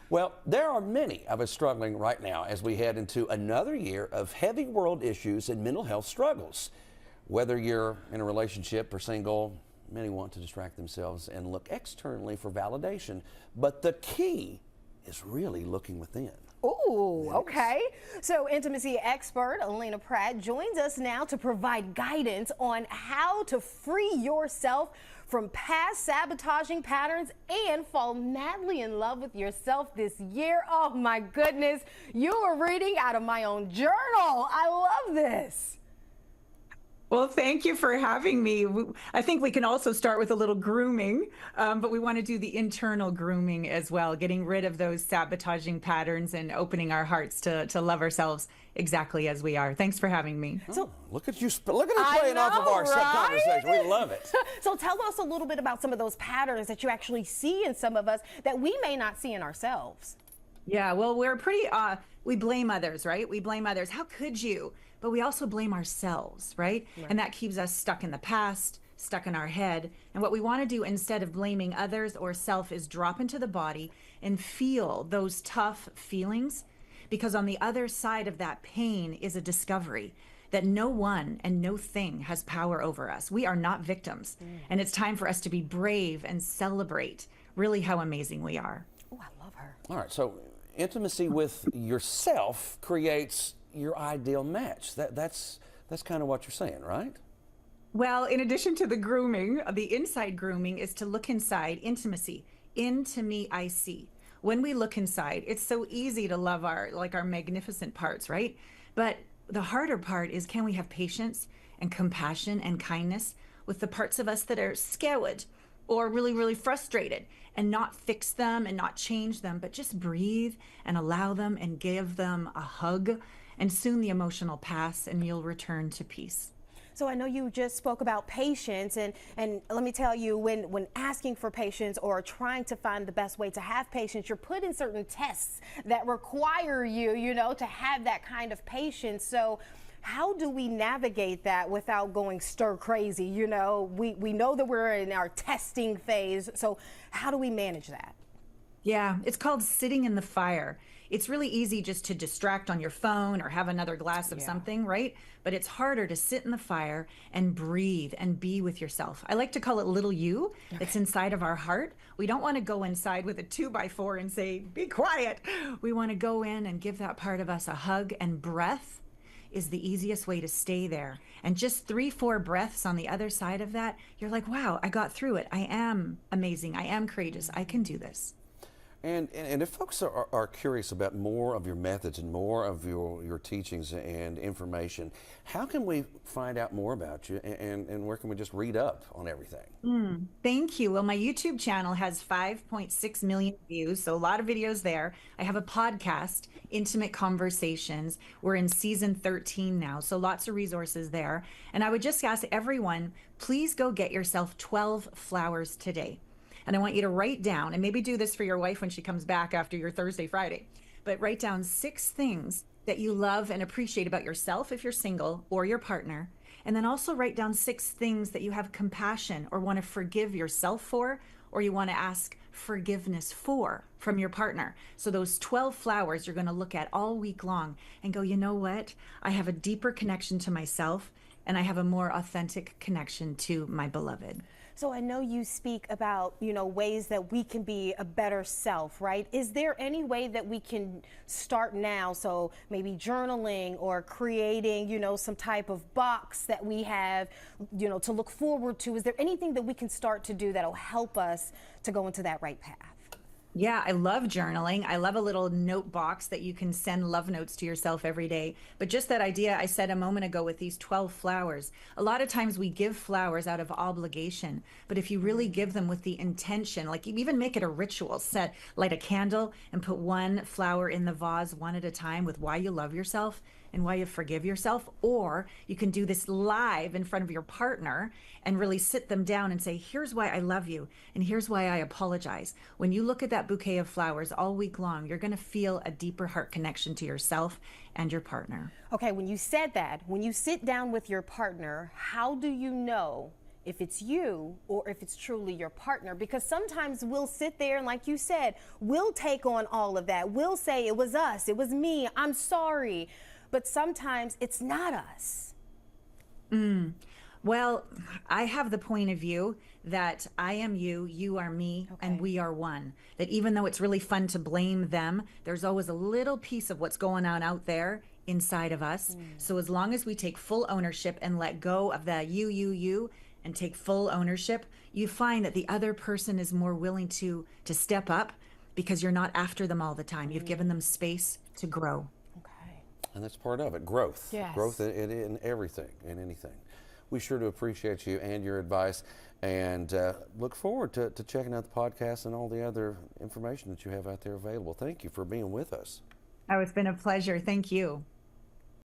Well, there are many of us struggling right now as we head into another year of heavy world issues and mental health struggles. Whether you're in a relationship or single, many want to distract themselves and look externally for validation. But the key is really looking within. Ooh, okay. So intimacy expert Allana Pratt joins us now to provide guidance on how to free yourself from past sabotaging patterns and fall madly in love with yourself this year. Oh my goodness, you are reading out of my own journal. I love this. Well, thank you for having me. I think we can also start with a little grooming, but we want to do the internal grooming as well, getting rid of those sabotaging patterns and opening our hearts to love ourselves exactly as we are. Thanks for having me. So look at you playing off of our conversation. We love it. So tell us a little bit about some of those patterns that you actually see in some of us that we may not see in ourselves. Yeah, well, we're pretty, we blame others, right? We blame others. How could you? But we also blame ourselves, right? And that keeps us stuck in the past, stuck in our head. And what we want to do instead of blaming others or self is drop into the body and feel those tough feelings, because on the other side of that pain is a discovery that no one and no thing has power over us. We are not victims. And it's time for us to be brave and celebrate really how amazing we are. Oh, I love her. All right, so intimacy with yourself creates your ideal match. That's kind of what you're saying, right? Well, in addition to the grooming, the inside grooming is to look inside. Intimacy. Into me, I see. When we look inside, it's so easy to love our magnificent parts, right? But the harder part is, can we have patience and compassion and kindness with the parts of us that are scared or really, really frustrated, and not fix them and not change them, but just breathe and allow them and give them a hug. And soon the emotion will pass and you'll return to peace. So I know you just spoke about patience, and let me tell you, when asking for patience or trying to find the best way to have patience, you're put in certain tests that require you, to have that kind of patience. So how do we navigate that without going stir crazy? We know that we're in our testing phase. So how do we manage that? Yeah, it's called sitting in the fire. It's really easy just to distract on your phone or have another glass of something, right? But it's harder to sit in the fire and breathe and be with yourself. I like to call it little you that's inside of our heart. We don't want to go inside with a 2x4 and say, be quiet. We want to go in and give that part of us a hug, and breath is the easiest way to stay there. And just 3-4 breaths on the other side of that, you're like, wow, I got through it. I am amazing. I am courageous. I can do this. And if folks are curious about more of your methods and more of your teachings and information, how can we find out more about you, and where can we just read up on everything? Thank you. Well, my YouTube channel has 5.6 million views, so a lot of videos there. I have a podcast, Intimate Conversations. We're in season 13 now, so lots of resources there. And I would just ask everyone, please go get yourself 12 flowers today. And I want you to write down, and maybe do this for your wife when she comes back after your Thursday, Friday, but write down 6 things that you love and appreciate about yourself if you're single, or your partner. And then also write down 6 things that you have compassion or want to forgive yourself for, or you want to ask forgiveness for from your partner. So those 12 flowers you're going to look at all week long and go, you know what? I have a deeper connection to myself, and I have a more authentic connection to my beloved. So I know you speak about, ways that we can be a better self, right? Is there any way that we can start now? So maybe journaling or creating, some type of box that we have, to look forward to. Is there anything that we can start to do that'll help us to go into that right path? Yeah, I love journaling. I love a little note box that you can send love notes to yourself every day. But just that idea I said a moment ago with these 12 flowers, a lot of times we give flowers out of obligation. But if you really give them with the intention, like you even make it a ritual, light a candle and put 1 flower in the vase one at a time with why you love yourself and why you forgive yourself. Or you can do this live in front of your partner and really sit them down and say, here's why I love you and here's why I apologize. When you look at that bouquet of flowers all week long, you're going to feel a deeper heart connection to yourself and your partner. Okay, when you said that, when you sit down with your partner, how do you know if it's you or if it's truly your partner, because sometimes we'll sit there and, like you said, we'll take on all of that. We'll say it was us, it was me, I'm sorry, but sometimes it's not us. Well, I have the point of view that I am you, you are me, and we are one. That even though it's really fun to blame them, there's always a little piece of what's going on out there inside of us. So as long as we take full ownership and let go of the you, and take full ownership, you find that the other person is more willing to step up because you're not after them all the time. You've given them space to grow. Okay. And that's part of it, growth. Yes. Growth in everything, in anything. We sure do appreciate you and your advice, and look forward to checking out the podcast and all the other information that you have out there available. Thank you for being with us. Oh, it's been a pleasure. Thank you.